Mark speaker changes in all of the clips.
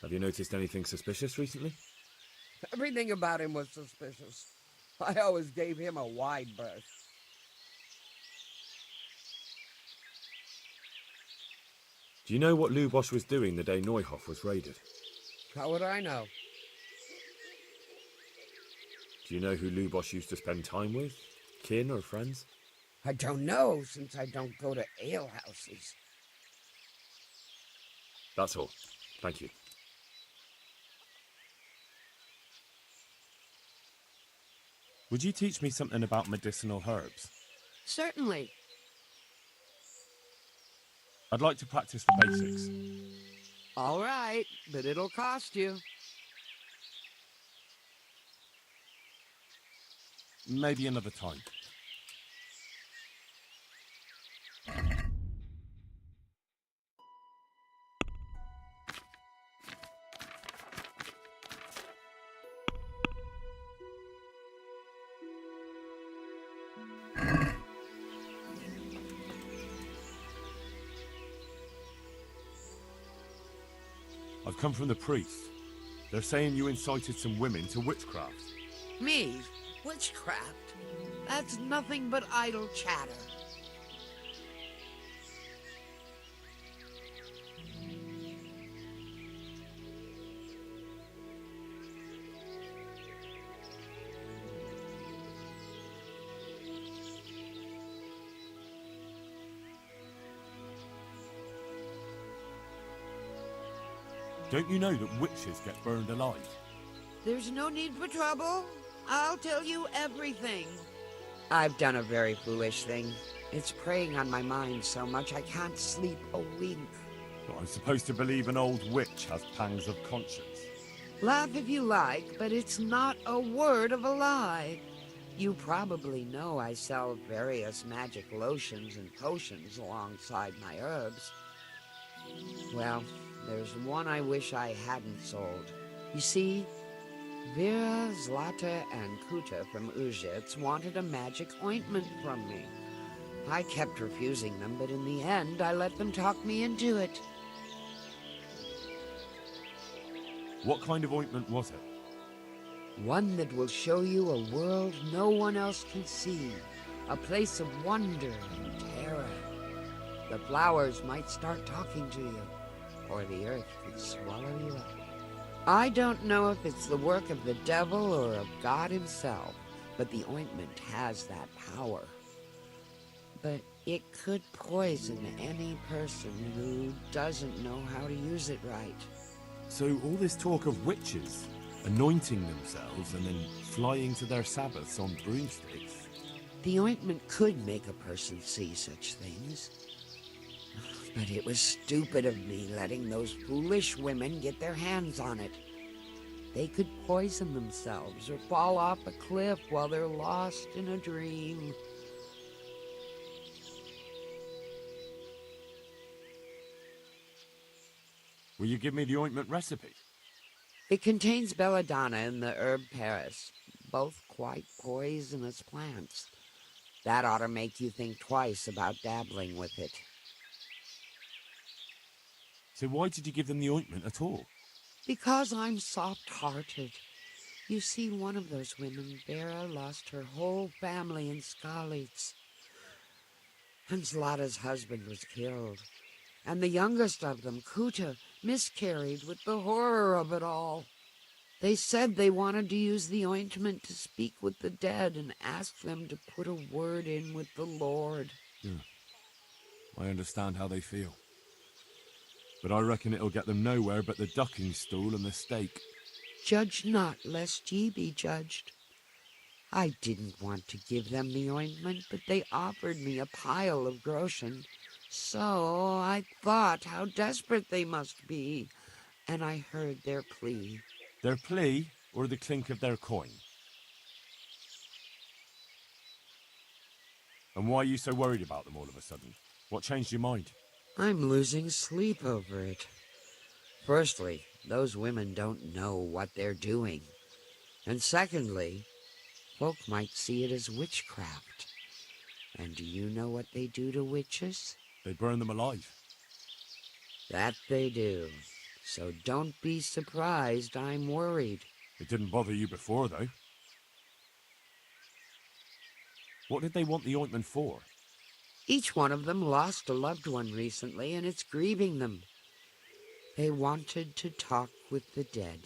Speaker 1: Have you noticed anything suspicious recently?
Speaker 2: Everything about him was suspicious. I always gave him a wide berth.
Speaker 1: Do you know what Lubosh was doing the day Neuhoff was raided?
Speaker 2: How would I know?
Speaker 1: Do you know who Lubosh used to spend time with? Kin or friends?
Speaker 2: I don't know, since I don't go to alehouses.
Speaker 1: That's all. Thank you.
Speaker 3: Would you teach me something about medicinal herbs?
Speaker 4: Certainly.
Speaker 3: I'd like to practice the basics.
Speaker 4: All right, but it'll cost you.
Speaker 3: Maybe another time. I've come from the priest. They're saying you incited some women to witchcraft.
Speaker 4: Me? Witchcraft? That's nothing but idle chatter.
Speaker 3: Don't you know that witches get burned alive?
Speaker 4: There's no need for trouble. I'll tell you everything.
Speaker 2: I've done a very foolish thing. It's preying on my mind so much I can't sleep a wink.
Speaker 3: But I'm supposed to believe an old witch has pangs of conscience.
Speaker 4: Laugh if you like, but it's not a word of a lie.
Speaker 2: You probably know I sell various magic lotions and potions alongside my herbs. Well, there's one I wish I hadn't sold. You see, Vera, Zlata, and Kuta from Uzhitz wanted a magic ointment from me. I kept refusing them, but in the end, I let them talk me into it.
Speaker 3: What kind of ointment was it?
Speaker 2: One that will show you a world no one else can see. A place of wonder and terror. The flowers might start talking to you, or the earth could swallow you up. I don't know if it's the work of the devil or of God himself, but the ointment has that power. But it could poison any person who doesn't know how to use it right.
Speaker 3: So all this talk of witches anointing themselves and then flying to their sabbaths on broomsticks.
Speaker 2: The ointment could make a person see such things. But it was stupid of me letting those foolish women get their hands on it. They could poison themselves or fall off a cliff while they're lost in a dream.
Speaker 3: Will you give me the ointment recipe?
Speaker 2: It contains belladonna and the herb Paris, both quite poisonous plants. That ought to make you think twice about dabbling with it.
Speaker 3: So why did you give them the ointment at all?
Speaker 2: Because I'm soft-hearted. You see, one of those women, Vera, lost her whole family in Skalitz. And Zlata's husband was killed. And the youngest of them, Kuta, miscarried with the horror of it all. They said they wanted to use the ointment to speak with the dead and ask them to put a word in with the Lord.
Speaker 3: Yeah. I understand how they feel. But I reckon it'll get them nowhere but the ducking stool and the stake.
Speaker 2: Judge not, lest ye be judged. I didn't want to give them the ointment, but they offered me a pile of groschen. So I thought how desperate they must be, and I heard their plea.
Speaker 3: Their plea or the clink of their coin? And why are you so worried about them all of a sudden? What changed your mind?
Speaker 2: I'm losing sleep over it. Firstly, those women don't know what they're doing. And secondly, folk might see it as witchcraft. And do you know what they do to witches?
Speaker 3: They burn them alive.
Speaker 2: That they do. So don't be surprised I'm worried.
Speaker 3: It didn't bother you before, though. What did they want the ointment for?
Speaker 2: Each one of them lost a loved one recently, and it's grieving them. They wanted to talk with the dead.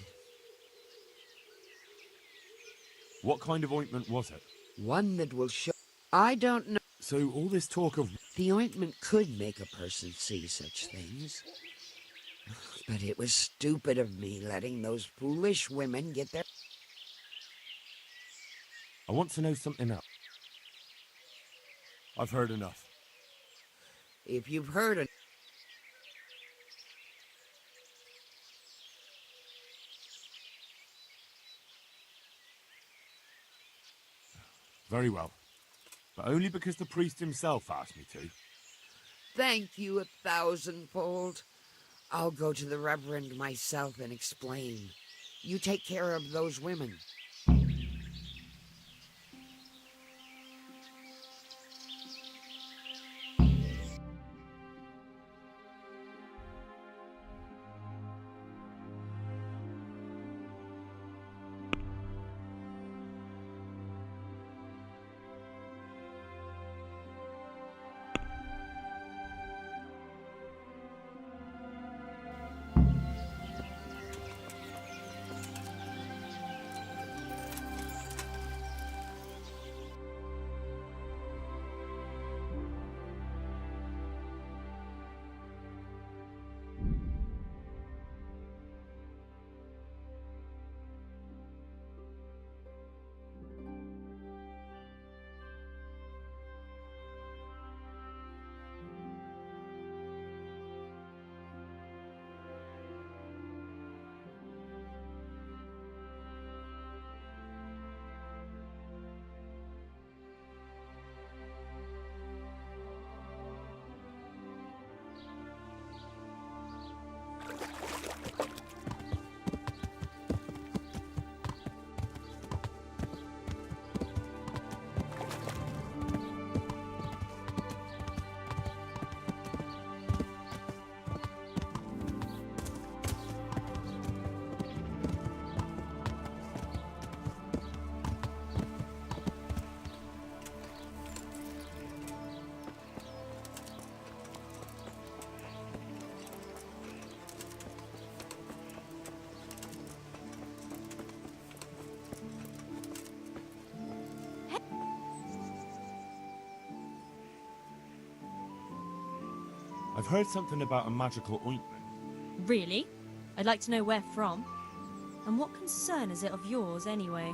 Speaker 3: What kind of ointment was it?
Speaker 2: One that will show... I don't know.
Speaker 3: So all this talk of...
Speaker 2: The ointment could make a person see such things. But it was stupid of me letting those foolish women get their...
Speaker 3: I want to know something else. I've heard enough.
Speaker 2: If you've heard it...
Speaker 3: Very well. But only because the priest himself asked me to.
Speaker 2: Thank you 1,000-fold. I'll go to the Reverend myself and explain. You take care of those women.
Speaker 3: I've heard something about a magical ointment.
Speaker 5: Really? I'd like to know where from. And what concern is it of yours, anyway?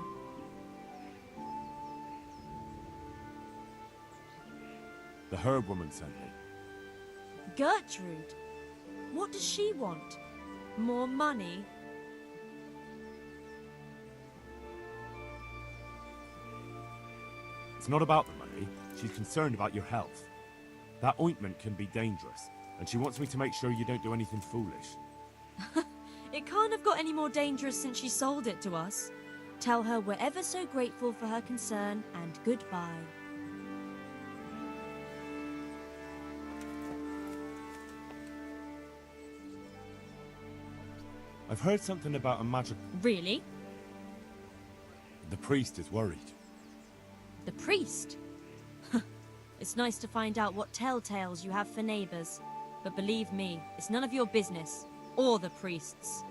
Speaker 3: The herb woman sent me.
Speaker 5: Gertrude? What does she want? More money?
Speaker 3: It's not about the money. She's concerned about your health. That ointment can be dangerous, and she wants me to make sure you don't do anything foolish.
Speaker 5: It can't have got any more dangerous since she sold it to us. Tell her we're ever so grateful for her concern, and goodbye.
Speaker 3: I've heard something about a magic...
Speaker 5: Really?
Speaker 3: The priest is worried.
Speaker 5: The priest? It's nice to find out what telltales you have for neighbours. But believe me, it's none of your business. Or the priest's.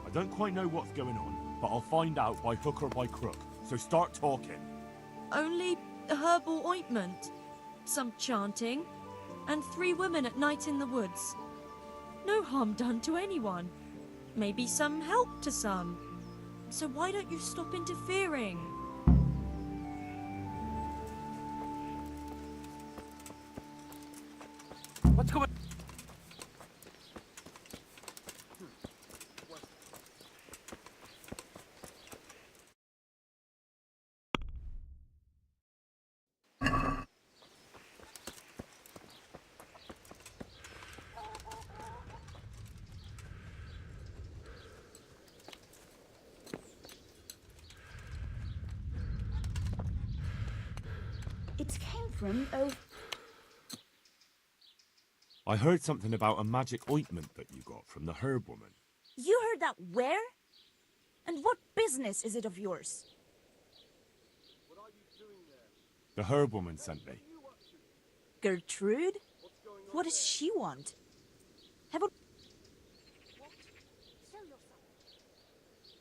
Speaker 3: I don't quite know what's going on, but I'll find out by hook or by crook. So start talking.
Speaker 5: Only a herbal ointment, some chanting, and 3 women at night in the woods. No harm done to anyone. Maybe some help to some. So why don't you stop interfering?
Speaker 6: What's going on? It came from a...
Speaker 3: I heard something about a magic ointment that you got from the herb woman.
Speaker 6: You heard that where? And what business is it of yours?
Speaker 3: The herb woman sent me.
Speaker 6: Gertrude? What does she want?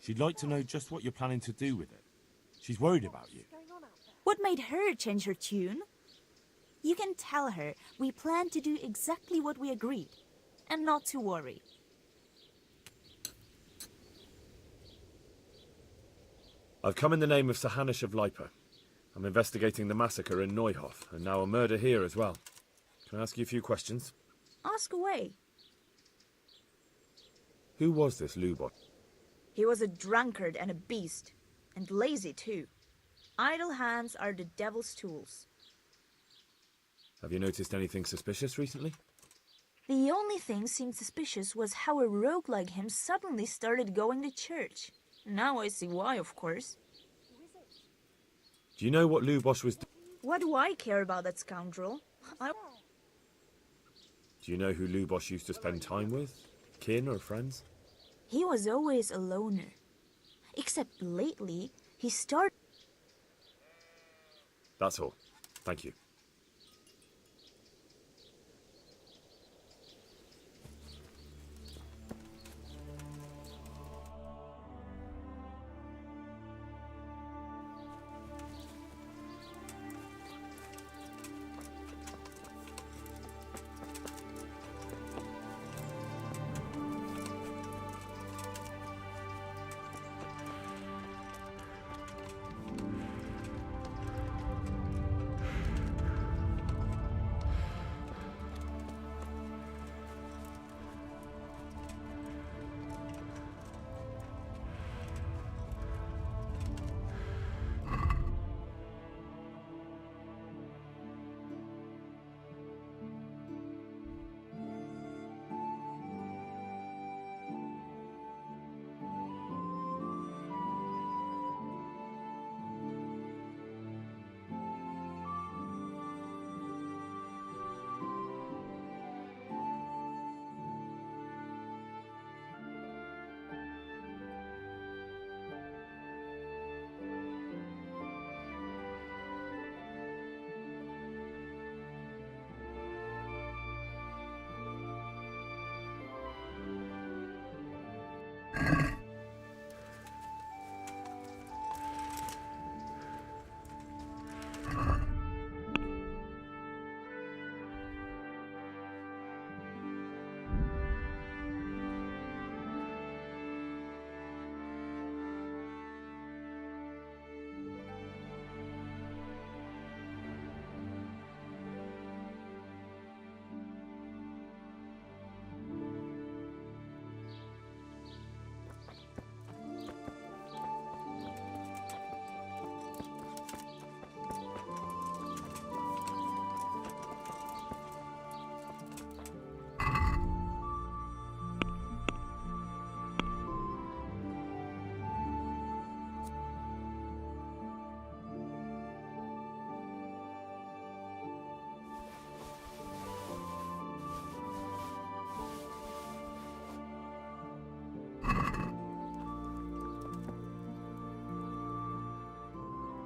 Speaker 3: She'd like to know just what you're planning to do with it. She's worried about you.
Speaker 6: What made her change her tune? You can tell her we plan to do exactly what we agreed, and not to worry.
Speaker 1: I've come in the name of Sir Hanish of Lipa. I'm investigating the massacre in Neuhof, and now a murder here as well. Can I ask you a few questions?
Speaker 6: Ask away.
Speaker 1: Who was this Lubot?
Speaker 6: He was a drunkard and a beast, and lazy too. Idle hands are the devil's tools.
Speaker 1: Have you noticed anything suspicious recently?
Speaker 6: The only thing seemed suspicious was how a rogue like him suddenly started going to church. Now I see why, of course.
Speaker 1: Do you know what Lubosh was
Speaker 6: What do I care about that scoundrel?
Speaker 1: Do you know who Lubosh used to spend time with? Kin or friends?
Speaker 6: He was always a loner. Except lately, he started...
Speaker 1: That's all. Thank you.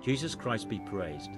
Speaker 7: Jesus Christ be praised.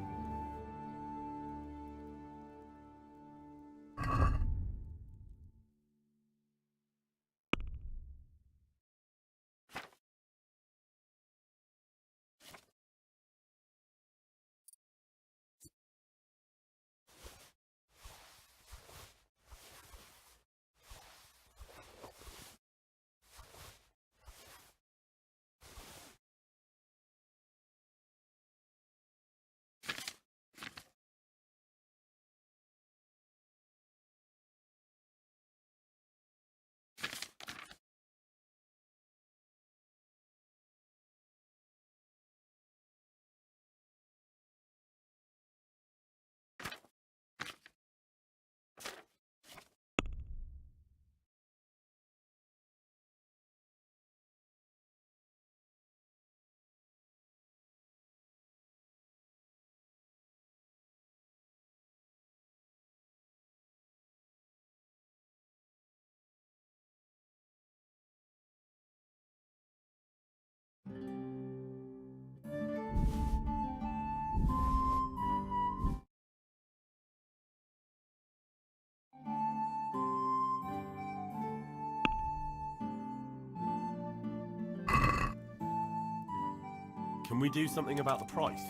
Speaker 8: Can we do something about the price?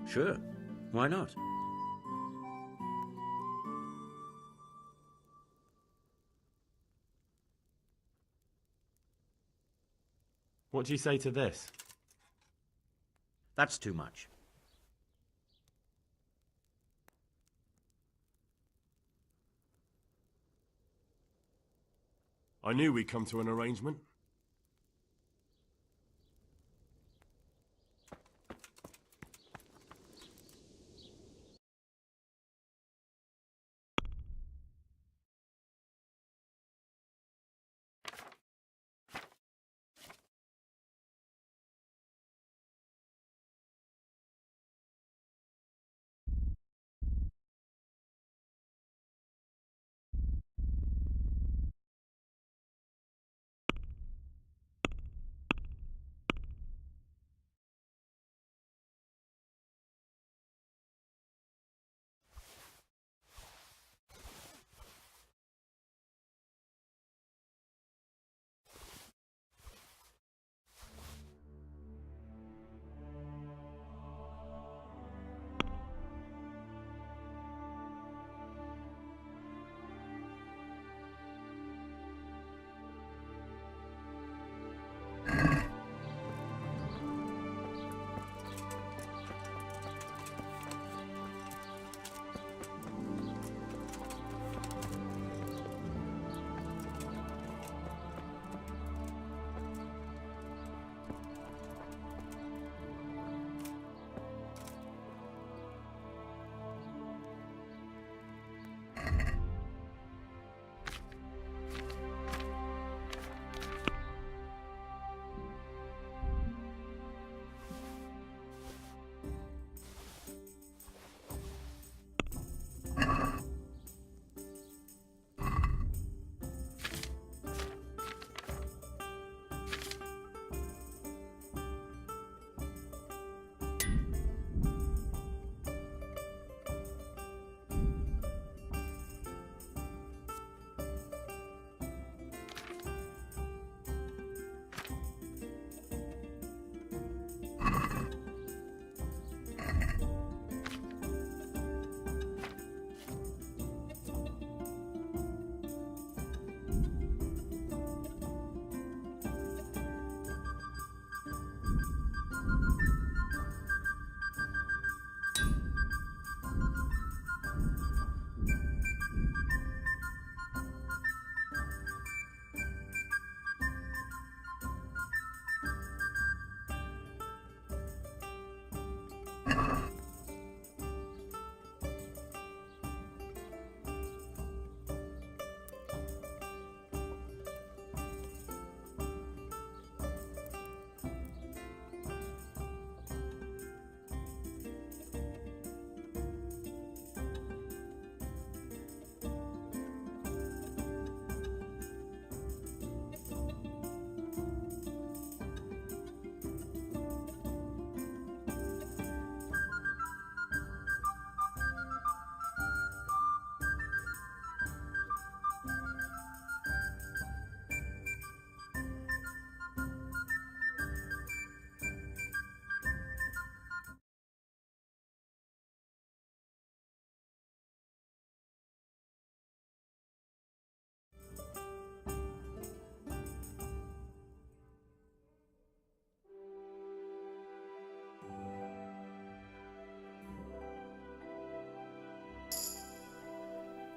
Speaker 7: Sure, why not?
Speaker 8: What do you say to this?
Speaker 7: That's too much.
Speaker 8: I knew we'd come to an arrangement.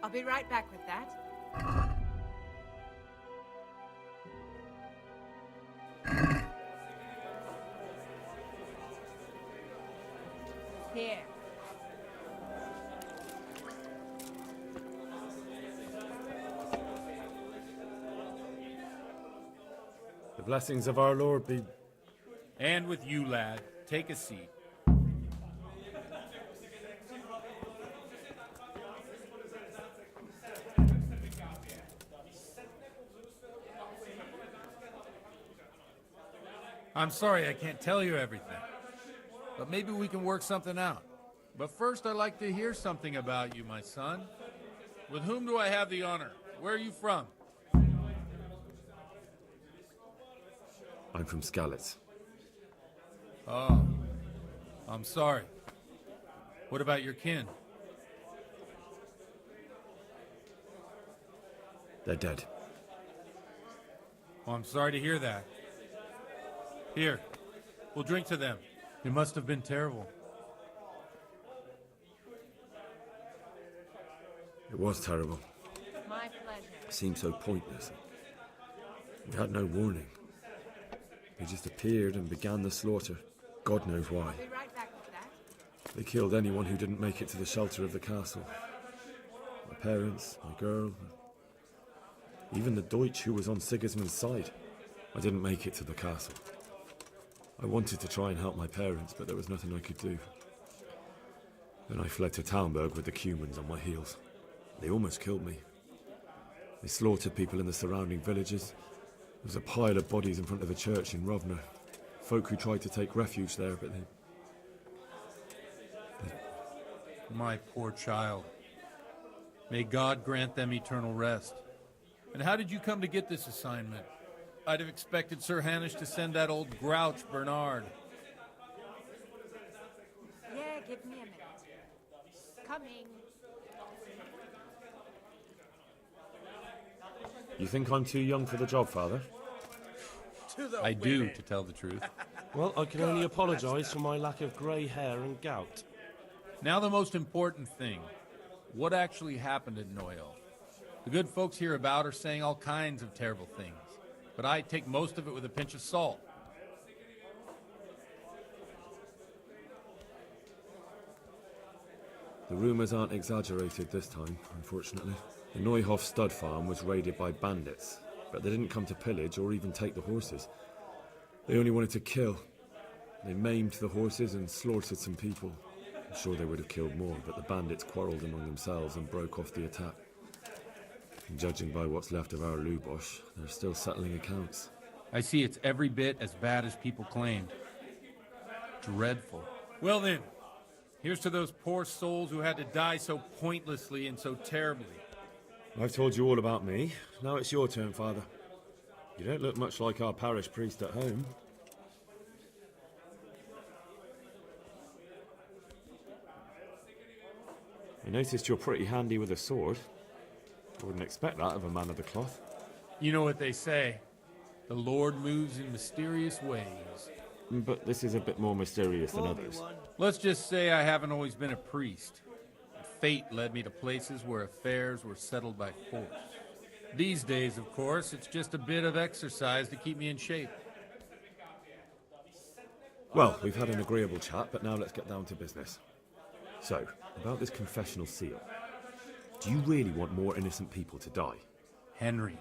Speaker 4: I'll be right back with that. Here.
Speaker 1: The blessings of our Lord be...
Speaker 9: And with you, lad. Take a seat. I'm sorry I can't tell you everything, but maybe we can work something out. But first, I'd like to hear something about you, my son. With whom do I have the honor? Where are you from?
Speaker 1: I'm from Skalitz.
Speaker 9: Oh, I'm sorry. What about your kin?
Speaker 1: They're dead.
Speaker 9: Oh, I'm sorry to hear that. Here, we'll drink to them. It must have been terrible.
Speaker 1: It was terrible.
Speaker 4: My pleasure.
Speaker 1: It seemed so pointless. We had no warning. They just appeared and began the slaughter. God knows why.
Speaker 4: Be right back with that.
Speaker 1: They killed anyone who didn't make it to the shelter of the castle. My parents, my girl, even the Deutsch who was on Sigismund's side. I didn't make it to the castle. I wanted to try and help my parents, but there was nothing I could do. Then I fled to Talmberg with the Cumans on my heels. They almost killed me. They slaughtered people in the surrounding villages. There was a pile of bodies in front of a church in Rovno. Folk who tried to take refuge there, but they...
Speaker 9: My poor child. May God grant them eternal rest. And how did you come to get this assignment? I'd have expected Sir Hanish to send that old grouch, Bernard.
Speaker 4: Yeah, give me a minute. Coming.
Speaker 1: You think I'm too young for the job, Father?
Speaker 9: I do, to tell the truth.
Speaker 8: Well, I can only apologise for my lack of grey hair and gout.
Speaker 9: Now the most important thing. What actually happened at Noel? The good folks hereabout are saying all kinds of terrible things, but I take most of it with a pinch of salt.
Speaker 1: The rumours aren't exaggerated this time, unfortunately. The Neuhof stud farm was raided by bandits, but they didn't come to pillage or even take the horses. They only wanted to kill. They maimed the horses and slaughtered some people. I'm sure they would have killed more, but the bandits quarrelled among themselves and broke off the attack. And judging by what's left of our Lubosh, they're still settling accounts.
Speaker 9: I see it's every bit as bad as people claimed. Dreadful. Well then, here's to those poor souls who had to die so pointlessly and so terribly.
Speaker 1: I've told you all about me. Now it's your turn, Father. You don't look much like our parish priest at home. I noticed you're pretty handy with a sword. I wouldn't expect that of a man of the cloth.
Speaker 9: You know what they say. The Lord moves in mysterious ways.
Speaker 1: But this is a bit more mysterious than others.
Speaker 9: Let's just say I haven't always been a priest. Fate led me to places where affairs were settled by force. These days, of course, it's just a bit of exercise to keep me in shape.
Speaker 1: Well, we've had an agreeable chat, but now let's get down to business. So, about this confessional seal. Do you really want more innocent people to die?
Speaker 9: Henry,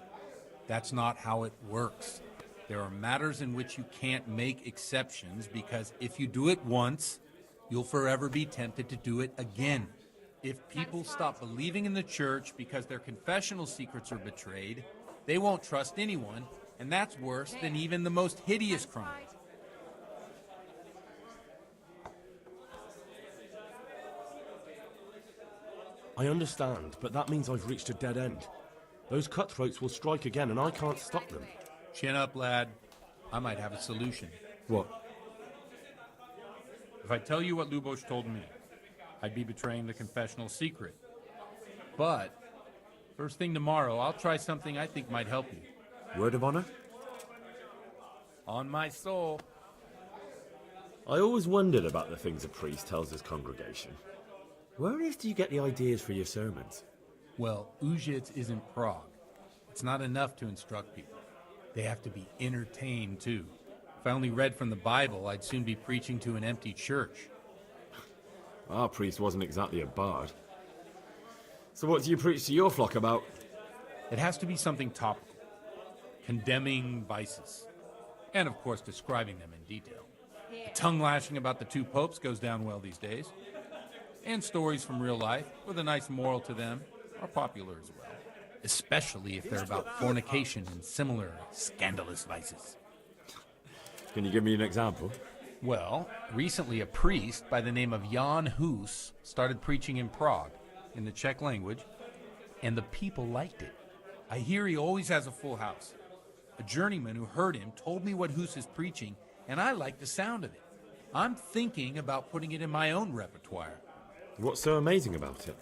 Speaker 9: that's not how it works. There are matters in which you can't make exceptions because if you do it once, you'll forever be tempted to do it again. If people stop believing in the church because their confessional secrets are betrayed, they won't trust anyone, and that's worse than even the most hideous crime.
Speaker 8: I understand, but that means I've reached a dead end. Those cutthroats will strike again, and I can't stop them.
Speaker 9: Chin up, lad. I might have a solution.
Speaker 1: What?
Speaker 9: If I tell you what Lubosh told me, I'd be betraying the confessional secret. But, first thing tomorrow, I'll try something I think might help you.
Speaker 1: Word of honor?
Speaker 9: On my soul.
Speaker 1: I always wondered about the things a priest tells his congregation. Where on earth do you get the ideas for your sermons?
Speaker 9: Well, Ujits isn't Prague. It's not enough to instruct people. They have to be entertained, too. If I only read from the Bible, I'd soon be preaching to an empty church.
Speaker 1: Our priest wasn't exactly a bard. So what do you preach to your flock about?
Speaker 9: It has to be something topical. Condemning vices. And, of course, describing them in detail. Tongue-lashing about the two popes goes down well these days. And stories from real life, with a nice moral to them, are popular as well. Especially if they're about fornication and similar scandalous vices.
Speaker 1: Can you give me an example?
Speaker 9: Well, recently a priest by the name of Jan Hus started preaching in Prague, in the Czech language, and the people liked it. I hear he always has a full house. A journeyman who heard him told me what Hus is preaching, and I like the sound of it. I'm thinking about putting it in my own repertoire.
Speaker 1: What's so amazing about it?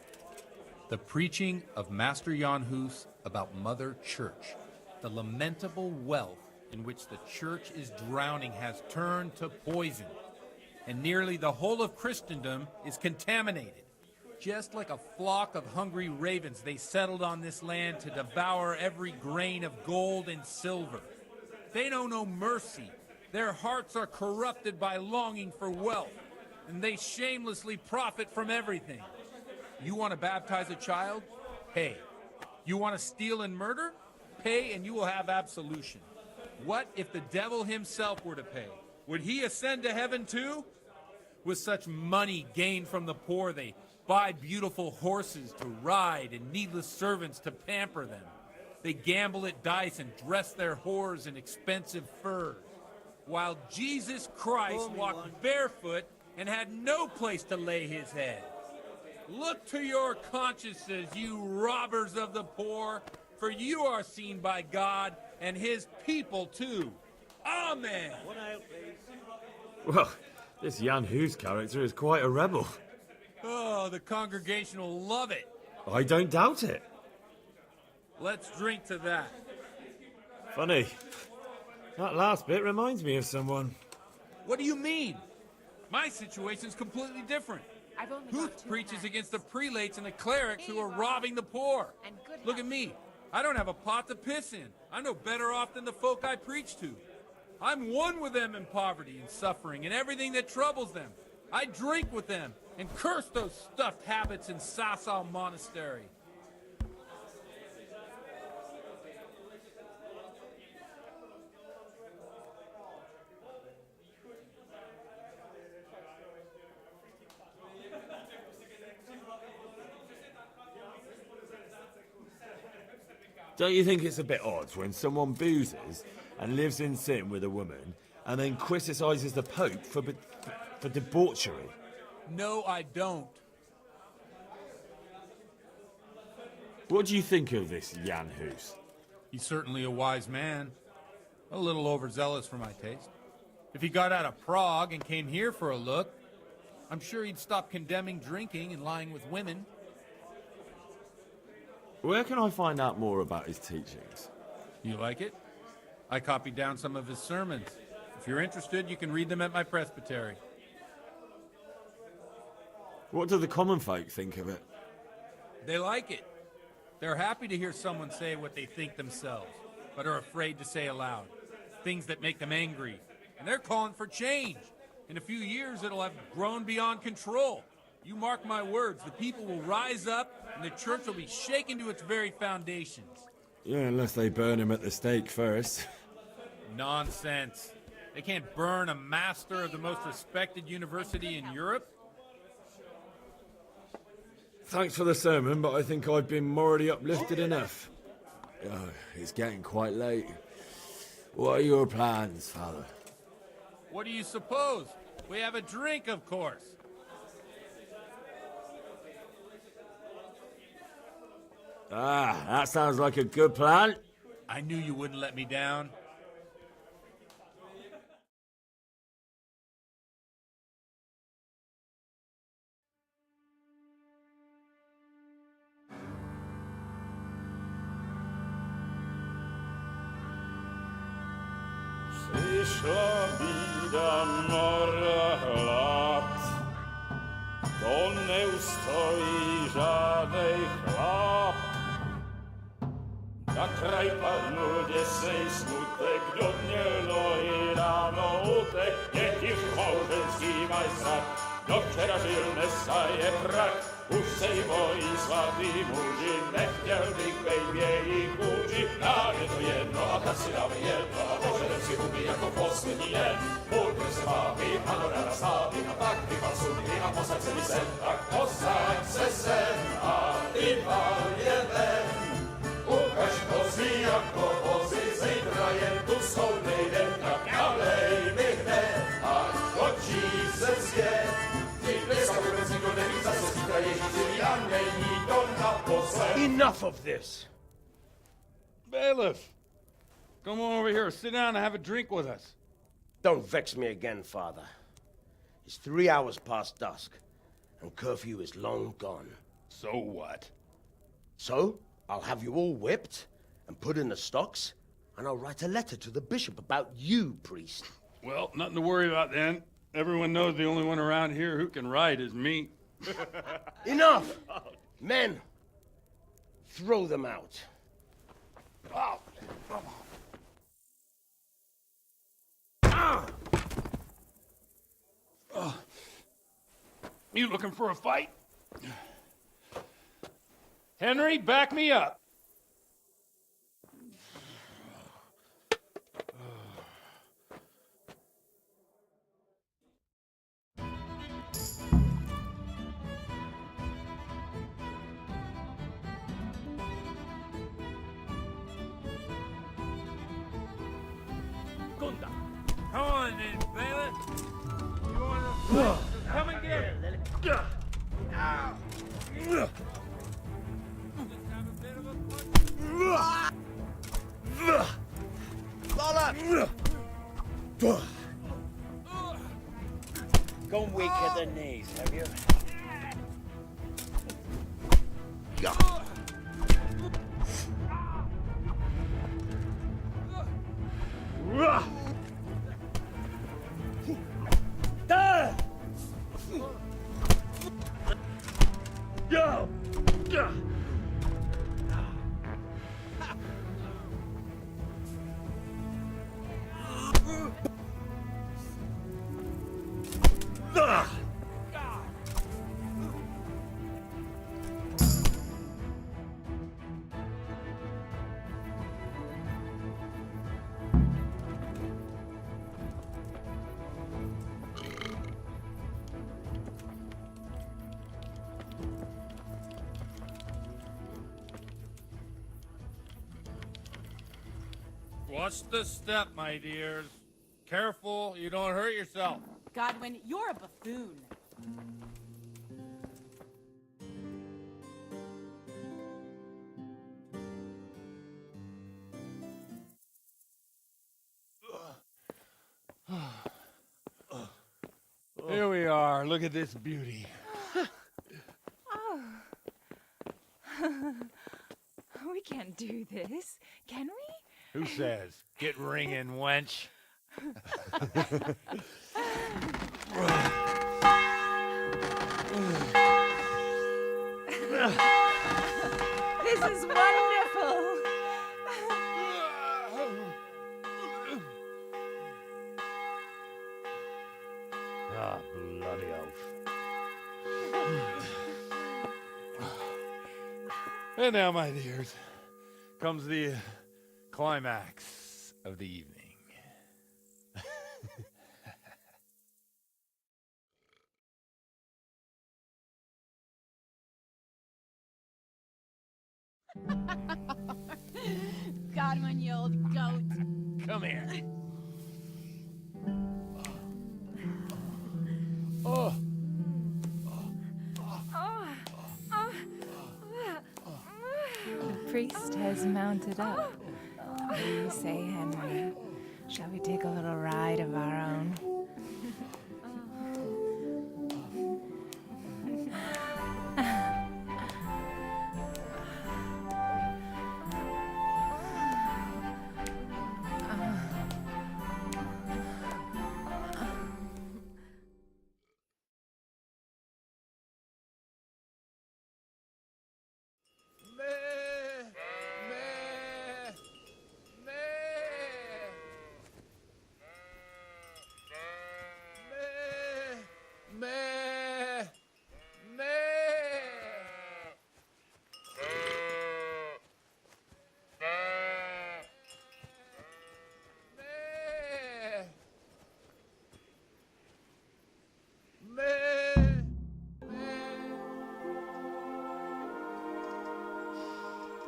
Speaker 9: The preaching of Master Jan Hus about Mother Church. The lamentable wealth in which the church is drowning has turned to poison, and nearly the whole of Christendom is contaminated. Just like a flock of hungry ravens, they settled on this land to devour every grain of gold and silver. They know no mercy. Their hearts are corrupted by longing for wealth, and they shamelessly profit from everything. You want to baptize a child? Pay. You want to steal and murder? Pay and you will have absolution. What if the devil himself were to pay? Would he ascend to heaven too? With such money gained from the poor, they buy beautiful horses to ride and needless servants to pamper them. They gamble at dice and dress their whores in expensive furs, while Jesus Christ walked barefoot and had no place to lay his head. Look to your consciences, you robbers of the poor, for you are seen by God and his people too. Amen.
Speaker 1: Well, this Jan Hus character is quite a rebel.
Speaker 9: Oh, the congregation will love it.
Speaker 1: I don't doubt it.
Speaker 9: Let's drink to that.
Speaker 1: Funny. That last bit reminds me of someone.
Speaker 9: What do you mean? My situation's completely different. Huth preaches against the prelates and the clerics who are robbing the poor. Look at me. I don't have a pot to piss in. I'm no better off than the folk I preach to. I'm one with them in poverty and suffering and everything that troubles them. I drink with them and curse those stuffed habits in Sasau Monastery.
Speaker 1: Don't you think it's a bit odd when someone boozes and lives in sin with a woman and then criticises the Pope for debauchery?
Speaker 9: No, I don't.
Speaker 1: What do you think of this Jan Hus?
Speaker 9: He's certainly a wise man. A little overzealous for my taste. If he got out of Prague and came here for a look, I'm sure he'd stop condemning drinking and lying with women.
Speaker 1: Where can I find out more about his teachings?
Speaker 9: You like it? I copied down some of his sermons. If you're interested, you can read them at my presbytery.
Speaker 1: What do the common folk think of it?
Speaker 9: They like it. They're happy to hear someone say what they think themselves, but are afraid to say aloud. Things that make them angry. And they're calling for change. In a few years, it'll have grown beyond control. You mark my words, the people will rise up and the church will be shaken to its very foundations.
Speaker 1: Yeah, unless they burn him at the stake first.
Speaker 9: Nonsense. They can't burn a master of the most respected university in Europe.
Speaker 1: Thanks for the sermon, but I think I've been morally uplifted enough. Oh, it's getting quite late. What are your plans, Father?
Speaker 9: What do you suppose? We have a drink, of course.
Speaker 1: Ah, that sounds like a good plan.
Speaker 9: I knew you wouldn't let me down.
Speaker 10: Przyszła bida mora lat, to nie ustoi żadnej chlap. Na kraj panuje sej smutek, do mnie loi rano utek, niech ich małżeński majstrat, do wczera żylne staje prak. Už sej bojí svatý muži, nechtěl bych bejbě jí kůži. Nám je to jedno a tak si dáme jedno a požerem si huby jako poslední den. Půjdem se vámi, ano rada stávy a tak vypal sudy a posaď se mi sem. Tak posaď se sem a vypal je ven. Ukaž kozy jako vozy, zítra jen tu jsou nejdem, tak nalej mi hned, ať točí se svět.
Speaker 11: Enough of this!
Speaker 10: Bailiff, come over here, sit down and have a drink with us.
Speaker 11: Don't vex me again, Father. It's 3 hours past dusk, and curfew is long gone.
Speaker 10: So what?
Speaker 11: So, I'll have you all whipped and put in the stocks, and I'll write a letter to the bishop about you, priest.
Speaker 10: Well, nothing to worry about then. Everyone knows the only one around here who can ride is me.
Speaker 11: Enough! Men, throw them out.
Speaker 10: You looking for a fight? Henry, back me up.
Speaker 12: Come on then, Bailiff. You wanna come and get it. Just have a bit of a punch.
Speaker 11: Gone weak at the knees, have you?
Speaker 12: Watch the step, my dears. Careful, you don't hurt yourself.
Speaker 13: Godwin, you're a buffoon.
Speaker 12: Here we are. Look at this beauty.
Speaker 13: We can't do this, can we?
Speaker 12: Who says? Get ringing, wench.
Speaker 13: This is wonderful.
Speaker 12: Ah, bloody oath. And now, my dears, comes the climax of the evening.
Speaker 13: Godwin, you old goat.
Speaker 12: Come here.
Speaker 14: The priest has mounted up. What do you say, Henry? Shall we take a little ride of our own?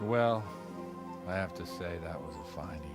Speaker 12: Well, I have to say that was a fine evening.